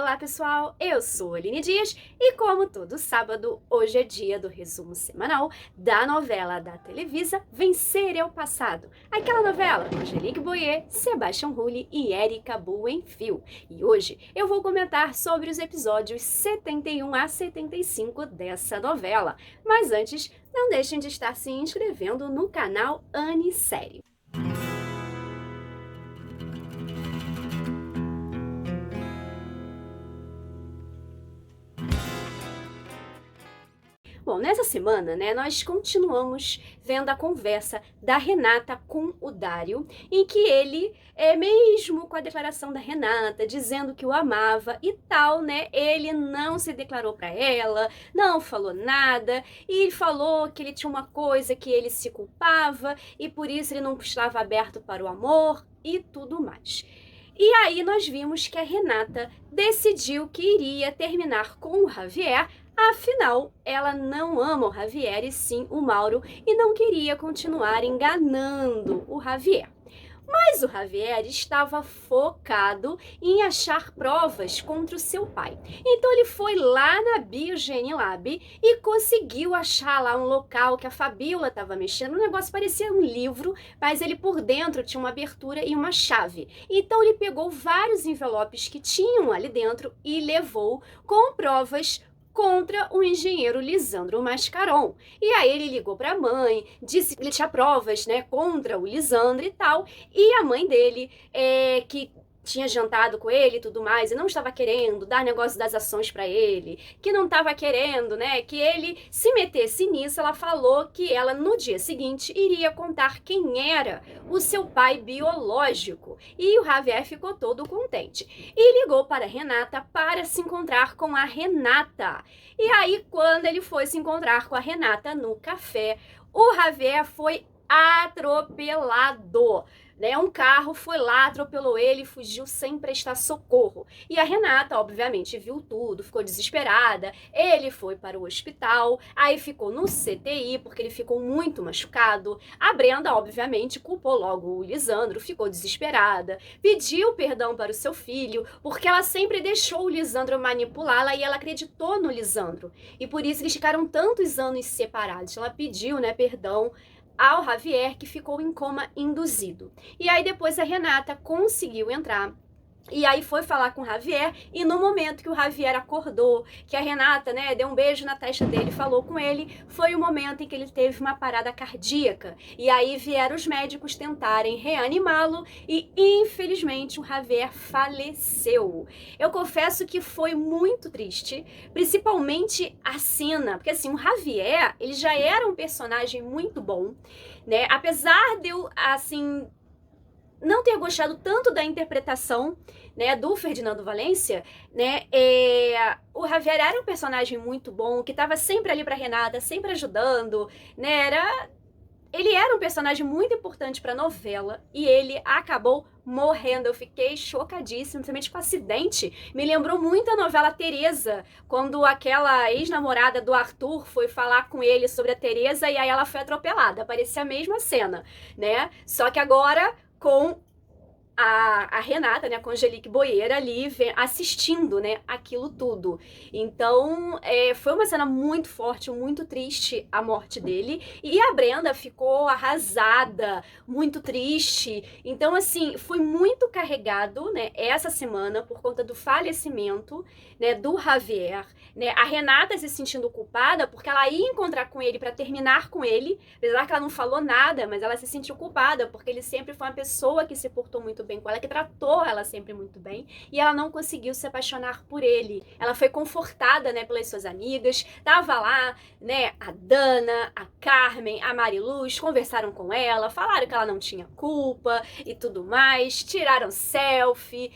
Olá pessoal, eu sou a Aline Dias e como todo sábado, hoje é dia do resumo semanal da novela da Televisa Vencer é o Passado. Aquela novela com Angelique Boyer, Sebastião Rulli e Érica Buenfil. E hoje eu vou comentar sobre os episódios 71 a 75 dessa novela. Mas antes, não deixem de estar se inscrevendo no canal Anissérie. Bom, nessa semana, nós continuamos vendo a conversa da Renata com o Dário, em que ele, mesmo com a declaração da Renata, dizendo que o amava e tal, ele não se declarou para ela, não falou nada, e falou que ele tinha uma coisa que ele se culpava, e por isso ele não estava aberto para o amor e tudo mais. E aí nós vimos que a Renata decidiu que iria terminar com o Javier. Afinal, ela não ama o Javier e sim o Mauro e não queria continuar enganando o Javier. Mas o Javier estava focado em achar provas contra o seu pai. Então ele foi lá na Biogene Lab e conseguiu achar lá um local que a Fabíola estava mexendo. O negócio parecia um livro, mas ele por dentro tinha uma abertura e uma chave. Então ele pegou vários envelopes que tinham ali dentro e levou com provas contra o engenheiro Lisandro Mascaron. E aí ele ligou para a mãe, disse que ele tinha provas, contra o Lisandro e tal, e a mãe dele, que tinha jantado com ele e tudo mais, e não estava querendo dar negócio das ações para ele, que não estava querendo, que ele se metesse nisso, ela falou que ela, no dia seguinte, iria contar quem era o seu pai biológico. E o Javier ficou todo contente. E ligou para a Renata para se encontrar com a Renata. E aí, quando ele foi se encontrar com a Renata no café, o Javier foi atropelado. Um carro foi lá, atropelou ele e fugiu sem prestar socorro. E a Renata, obviamente, viu tudo, ficou desesperada. Ele foi para o hospital, aí ficou no CTI, porque ele ficou muito machucado. A Brenda, obviamente, culpou logo o Lisandro, ficou desesperada. Pediu perdão para o seu filho, porque ela sempre deixou o Lisandro manipulá-la e ela acreditou no Lisandro. E por isso eles ficaram tantos anos separados. Ela pediu, perdão ao Javier, que ficou em coma induzido. E aí depois a Renata conseguiu entrar. E aí foi falar com o Javier, e no momento que o Javier acordou, que a Renata, deu um beijo na testa dele, falou com ele, foi o momento em que ele teve uma parada cardíaca. E aí vieram os médicos tentarem reanimá-lo e, infelizmente, o Javier faleceu. Eu confesso que foi muito triste, principalmente a cena, porque assim, o Javier, ele já era um personagem muito bom, apesar de eu, assim, não ter gostado tanto da interpretação, do Ferdinando Valência, o Javier era um personagem muito bom, que estava sempre ali para Renata, sempre ajudando, ele era um personagem muito importante para a novela e ele acabou morrendo. Eu fiquei chocadíssima, principalmente com o acidente. Me lembrou muito a novela Teresa, quando aquela ex-namorada do Arthur foi falar com ele sobre a Teresa e aí ela foi atropelada. Parecia a mesma cena, Só que agora com a Renata, com a Angelique Boyer ali assistindo, aquilo tudo. Então, foi uma cena muito forte, muito triste a morte dele. E a Brenda ficou arrasada, muito triste. Então, assim, foi muito carregado, essa semana por conta do falecimento, do Javier. A Renata se sentindo culpada porque ela ia encontrar com ele para terminar com ele, apesar que ela não falou nada, mas ela se sentiu culpada porque ele sempre foi uma pessoa que se portou muito bem com ela, que tratou ela sempre muito bem, e ela não conseguiu se apaixonar por ele. Ela foi confortada, pelas suas amigas, tava lá, a Dana, a Carmen, a Mariluz, conversaram com ela, falaram que ela não tinha culpa e tudo mais, tiraram selfie,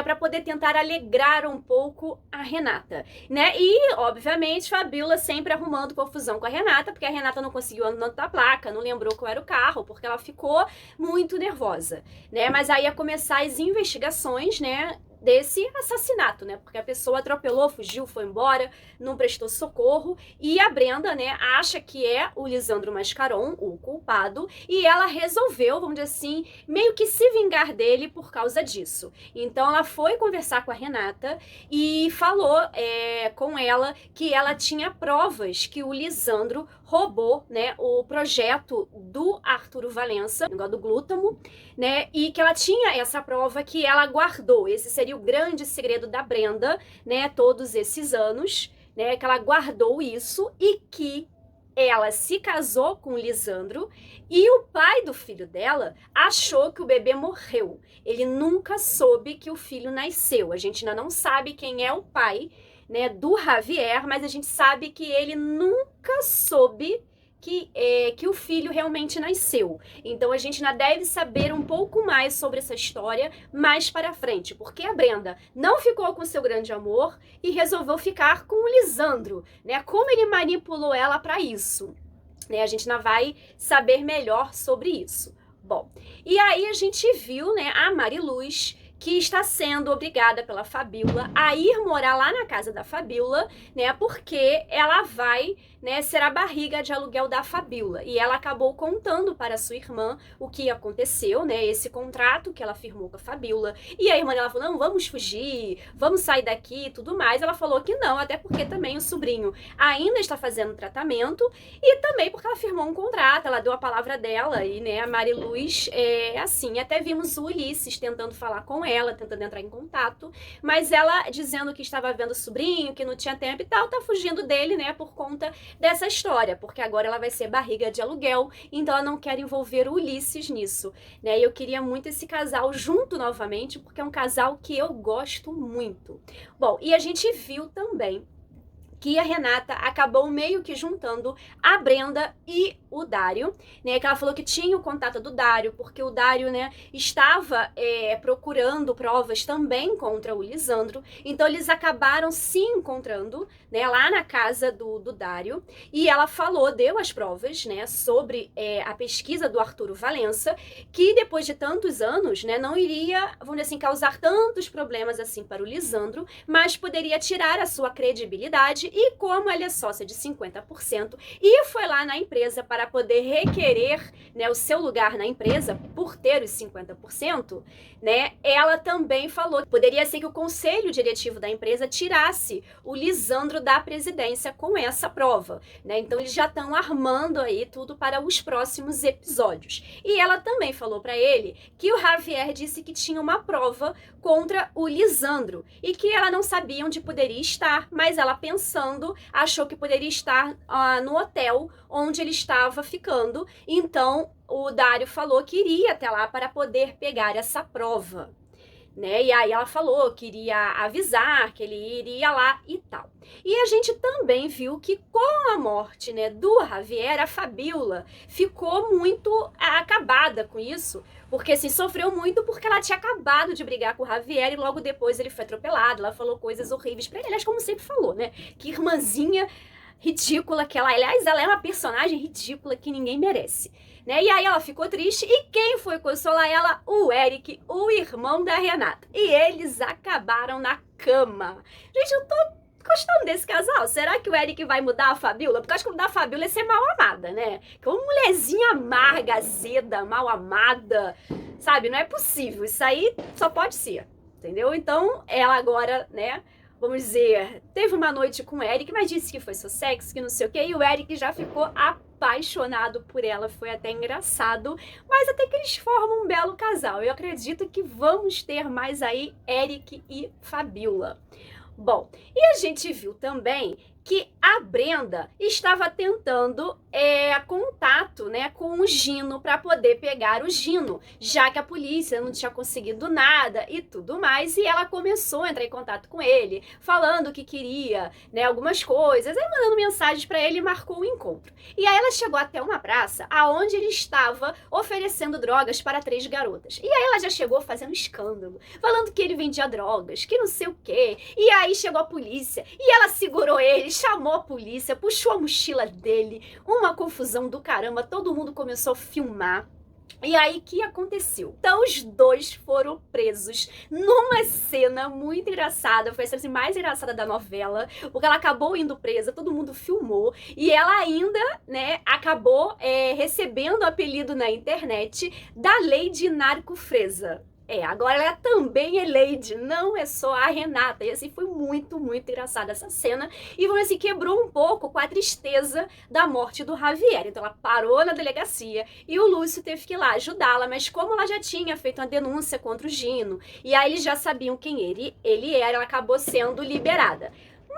para poder tentar alegrar um pouco a Renata, E, obviamente, Fabíola sempre arrumando confusão com a Renata, porque a Renata não conseguiu a nota da placa, não lembrou qual era o carro, porque ela ficou muito nervosa, Mas aí ia começar as investigações, desse assassinato, né? Porque a pessoa atropelou, fugiu, foi embora, não prestou socorro, e a Brenda, né, acha que é o Lisandro Mascaron o culpado, e ela resolveu, vamos dizer assim, meio que se vingar dele por causa disso. Então ela foi conversar com a Renata e falou com ela que ela tinha provas que o Lisandro roubou, né, o projeto do Arturo Valença, negócio do glútamo, né, e que ela tinha essa prova que ela guardou. Esse seria o grande segredo da Brenda, né, todos esses anos, né, que ela guardou isso e que ela se casou com o Lisandro e o pai do filho dela achou que o bebê morreu. Ele nunca soube que o filho nasceu. A gente ainda não sabe quem é o pai, né, do Javier, mas a gente sabe que ele nunca soube que o filho realmente nasceu. Então a gente ainda deve saber um pouco mais sobre essa história mais para frente, porque a Brenda não ficou com seu grande amor e resolveu ficar com o Lisandro, né? Como ele manipulou ela para isso, né? A gente ainda vai saber melhor sobre isso. Bom, e aí a gente viu, né, a Mariluz, que está sendo obrigada pela Fabiola a ir morar lá na casa da Fabiola, né, porque ela vai, né, ser a barriga de aluguel da Fabiola. E ela acabou contando para sua irmã o que aconteceu, né, esse contrato que ela firmou com a Fabiola. E a irmã dela falou, não, vamos fugir, vamos sair daqui e tudo mais. Ela falou que não, até porque também o sobrinho ainda está fazendo tratamento e também porque ela firmou um contrato, ela deu a palavra dela e, né, a Mariluz assim, até vimos o Ulisses tentando falar com ela, tentando entrar em contato, mas ela dizendo que estava vendo o sobrinho, que não tinha tempo e tal, tá fugindo dele, né, por conta dessa história, porque agora ela vai ser barriga de aluguel, então ela não quer envolver o Ulisses nisso, né, e eu queria muito esse casal junto novamente, porque é um casal que eu gosto muito. Bom, e a gente viu também que a Renata acabou meio que juntando a Brenda e o Dário, né, que ela falou que tinha o contato do Dário, porque o Dário, né, estava procurando provas também contra o Lisandro, então eles acabaram se encontrando, né, lá na casa do Dário, e ela falou, deu as provas, né, sobre a pesquisa do Arturo Valença, que depois de tantos anos, né, não iria, vamos dizer assim, causar tantos problemas assim para o Lisandro, mas poderia tirar a sua credibilidade. E como ela é sócia de 50% e foi lá na empresa para poder requerer, né, o seu lugar na empresa por ter os 50%, né, ela também falou que poderia ser que o conselho diretivo da empresa tirasse o Lisandro da presidência com essa prova, né? Então eles já estão armando aí tudo para os próximos episódios. E ela também falou para ele que o Javier disse que tinha uma prova contra o Lisandro e que ela não sabia onde poderia estar, mas ela pensando, achou que poderia estar no hotel onde ele estava ficando. Então o Dário falou que iria até lá para poder pegar essa prova, né? E aí ela falou que iria avisar que ele iria lá e tal. E a gente também viu que com a morte, né, do Javier, a Fabiola ficou muito acabada com isso, porque assim, sofreu muito porque ela tinha acabado de brigar com o Javier e logo depois ele foi atropelado, ela falou coisas horríveis pra ele, aliás, como sempre falou, né, que irmãzinha ridícula que ela, aliás, ela é uma personagem ridícula que ninguém merece, né? E aí ela ficou triste e quem foi consolar ela? O Eric, o irmão da Renata. E eles acabaram na cama. Gente, eu tô gostando desse casal. Será que o Eric vai mudar a Fabiola? Porque eu acho que mudar a Fabiola é ser mal amada, né? Que é uma mulherzinha amarga, azeda, mal amada, sabe? Não é possível. Isso aí só pode ser, entendeu? Então, ela agora, né, vamos dizer, teve uma noite com o Eric, mas disse que foi só sexo, que não sei o quê, e o Eric já ficou apaixonado por ela, foi até engraçado, mas até que eles formam um belo casal. Eu acredito que vamos ter mais aí Eric e Fabiola. Bom, e a gente viu também que a Brenda estava tentando contato, né, com o Gino para poder pegar o Gino, já que a polícia não tinha conseguido nada e tudo mais, e ela começou a entrar em contato com ele, falando que queria, né, algumas coisas, aí mandando mensagens para ele e marcou o encontro. E aí ela chegou até uma praça aonde ele estava oferecendo drogas para 3 garotas. E aí ela já chegou fazendo escândalo, falando que ele vendia drogas, que não sei o quê. E aí chegou a polícia e ela segurou ele, chamou a polícia, puxou a mochila dele, uma confusão do caramba, todo mundo começou a filmar. E aí, o que aconteceu? Então, os dois foram presos numa cena muito engraçada. Foi a cena assim, mais engraçada da novela, porque ela acabou indo presa, todo mundo filmou, e ela ainda, né, acabou recebendo o apelido na internet da Lady Narco-Fresa. Agora ela também é Lady, não é só a Renata. E assim, foi muito, muito engraçada essa cena. E vamos assim, quebrou um pouco com a tristeza da morte do Javier. Então ela parou na delegacia e o Lúcio teve que ir lá ajudá-la. Mas como ela já tinha feito uma denúncia contra o Gino, e aí eles já sabiam quem ele era, ela acabou sendo liberada.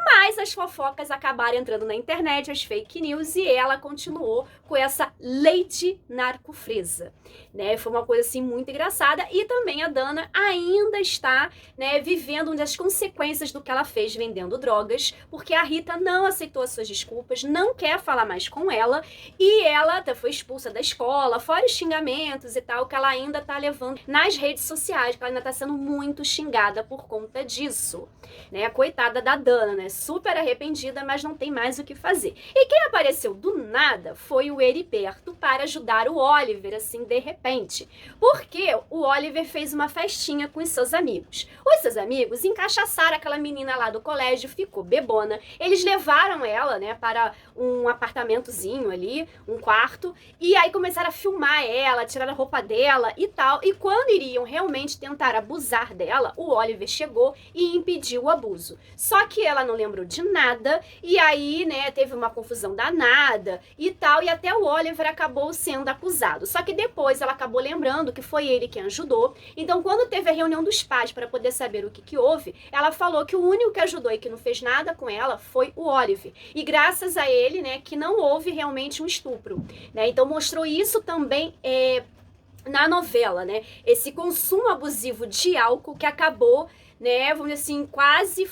Mas as fofocas acabaram entrando na internet, as fake news, e ela continuou com essa Lady Narco-Fresa, né? Foi uma coisa assim muito engraçada. E também a Dana ainda está, né, vivendo uma das consequências do que ela fez vendendo drogas, porque a Rita não aceitou as suas desculpas, não quer falar mais com ela, e ela até foi expulsa da escola, fora os xingamentos e tal, que ela ainda tá levando nas redes sociais, que ela ainda tá sendo muito xingada por conta disso, né? A coitada da Dana, né? Super arrependida, mas não tem mais o que fazer. E quem apareceu do nada foi o Heriberto para ajudar o Oliver, assim, de repente. Porque o Oliver fez uma festinha com os seus amigos. Os seus amigos encaixaçaram aquela menina lá do colégio, ficou bebona. Eles levaram ela, né, para um apartamentozinho ali, um quarto, e aí começaram a filmar ela, tirar a roupa dela e tal. E quando iriam realmente tentar abusar dela, o Oliver chegou e impediu o abuso. Só que ela não lembrou de nada, e aí, né, teve uma confusão danada e tal, e até o Oliver acabou sendo acusado. Só que depois ela acabou lembrando que foi ele quem ajudou. Então, quando teve a reunião dos pais para poder saber o que houve, ela falou que o único que ajudou e que não fez nada com ela foi o Oliver. E graças a ele, né, que não houve realmente um estupro, né? Então mostrou isso também na novela, né? Esse consumo abusivo de álcool que acabou, né, vamos dizer assim, quase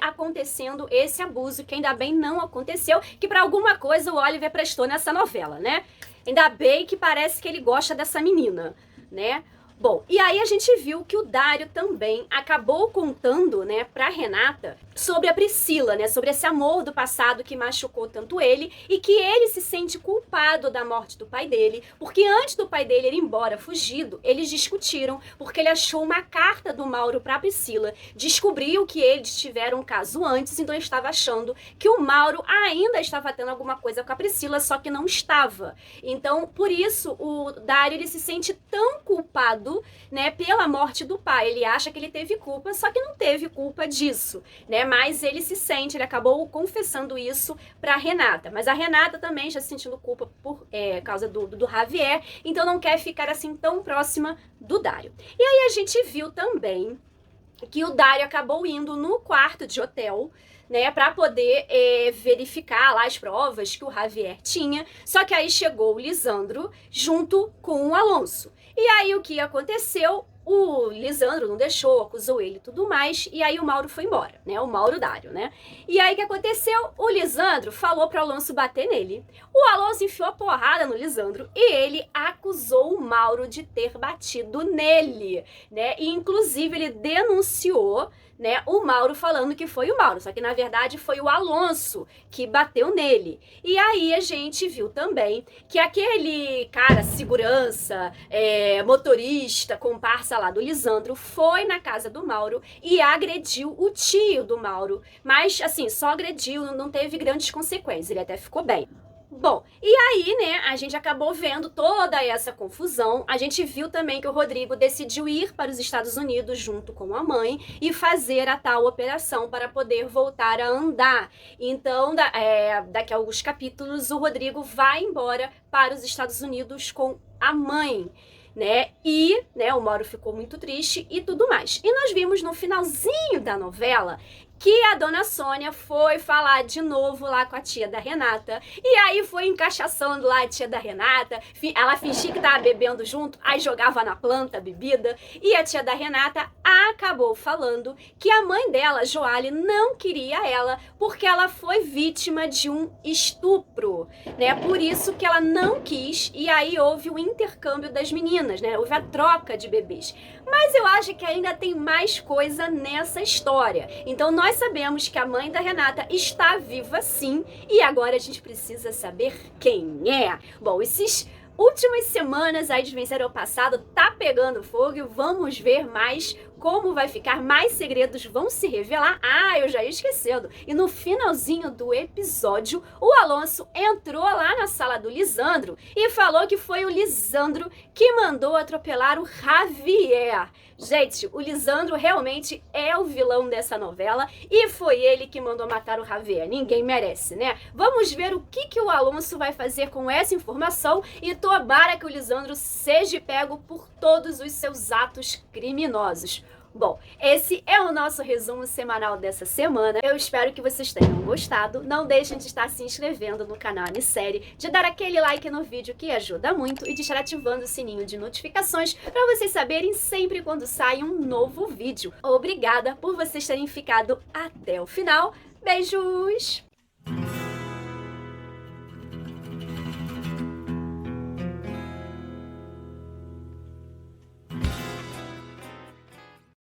acontecendo esse abuso, que ainda bem não aconteceu, que para alguma coisa o Oliver prestou nessa novela, né? Ainda bem que parece que ele gosta dessa menina, né? Bom, e aí a gente viu que o Dário também acabou contando, né, pra Renata sobre a Priscila, né, sobre esse amor do passado que machucou tanto ele, e que ele se sente culpado da morte do pai dele, porque antes do pai dele ir embora fugido, eles discutiram, porque ele achou uma carta do Mauro pra Priscila, descobriu que eles tiveram um caso antes, então ele estava achando que o Mauro ainda estava tendo alguma coisa com a Priscila, só que não estava. Então, por isso, o Dário, ele se sente tão culpado, né, pela morte do pai. Ele acha que ele teve culpa, só que não teve culpa disso, né? Mas ele se sente, ele acabou confessando isso pra Renata. Mas a Renata também já se sentindo culpa por causa do Javier, então não quer ficar assim tão próxima do Dário. E aí a gente viu também que o Dário acabou indo no quarto de hotel, né, para poder verificar lá as provas que o Javier tinha. Só que aí chegou o Lisandro junto com o Alonso. E aí o que aconteceu? O Lisandro não deixou, acusou ele e tudo mais, e aí o Mauro foi embora, né? O Mauro Dário, né? E aí o que aconteceu? O Lisandro falou para o Alonso bater nele. O Alonso enfiou a porrada no Lisandro e ele acusou o Mauro de ter batido nele, né? E inclusive ele denunciou, né, o Mauro, falando que foi o Mauro, só que na verdade foi o Alonso que bateu nele. E aí a gente viu também que aquele cara, segurança, motorista, comparsa lá do Lisandro, foi na casa do Mauro e agrediu o tio do Mauro. Mas, assim, só agrediu, não teve grandes consequências, ele até ficou bem. Bom, e aí, né, a gente acabou vendo toda essa confusão. A gente viu também que o Rodrigo decidiu ir para os Estados Unidos junto com a mãe e fazer a tal operação para poder voltar a andar. Então, daqui a alguns capítulos, o Rodrigo vai embora para os Estados Unidos com a mãe, né? E, né, o Mauro ficou muito triste e tudo mais. E nós vimos no finalzinho da novela que a dona Sônia foi falar de novo lá com a tia da Renata, e aí foi encaixaçando lá a tia da Renata, ela fingia que tava bebendo junto, aí jogava na planta a bebida, e a tia da Renata acabou falando que a mãe dela, Joali, não queria ela, porque ela foi vítima de um estupro, né, por isso que ela não quis, e aí houve o intercâmbio das meninas, né, houve a troca de bebês. Mas eu acho que ainda tem mais coisa nessa história. Então nós sabemos que a mãe da Renata está viva sim, e agora a gente precisa saber quem é. Bom, esses últimas semanas aí de Vencer ao Passado tá pegando fogo e vamos ver mais como vai ficar, mais segredos vão se revelar. Ah, eu já ia esquecendo. E no finalzinho do episódio, o Alonso entrou lá na sala do Lisandro e falou que foi o Lisandro que mandou atropelar o Javier. Gente, o Lisandro realmente é o vilão dessa novela e foi ele que mandou matar o Javier. Ninguém merece, né? Vamos ver o que o Alonso vai fazer com essa informação e tomara que o Lisandro seja pego por todos os seus atos criminosos. Bom, esse é o nosso resumo semanal dessa semana. Eu espero que vocês tenham gostado. Não deixem de estar se inscrevendo no canal Anissérie, de dar aquele like no vídeo que ajuda muito e de estar ativando o sininho de notificações para vocês saberem sempre quando sai um novo vídeo. Obrigada por vocês terem ficado até o final. Beijos!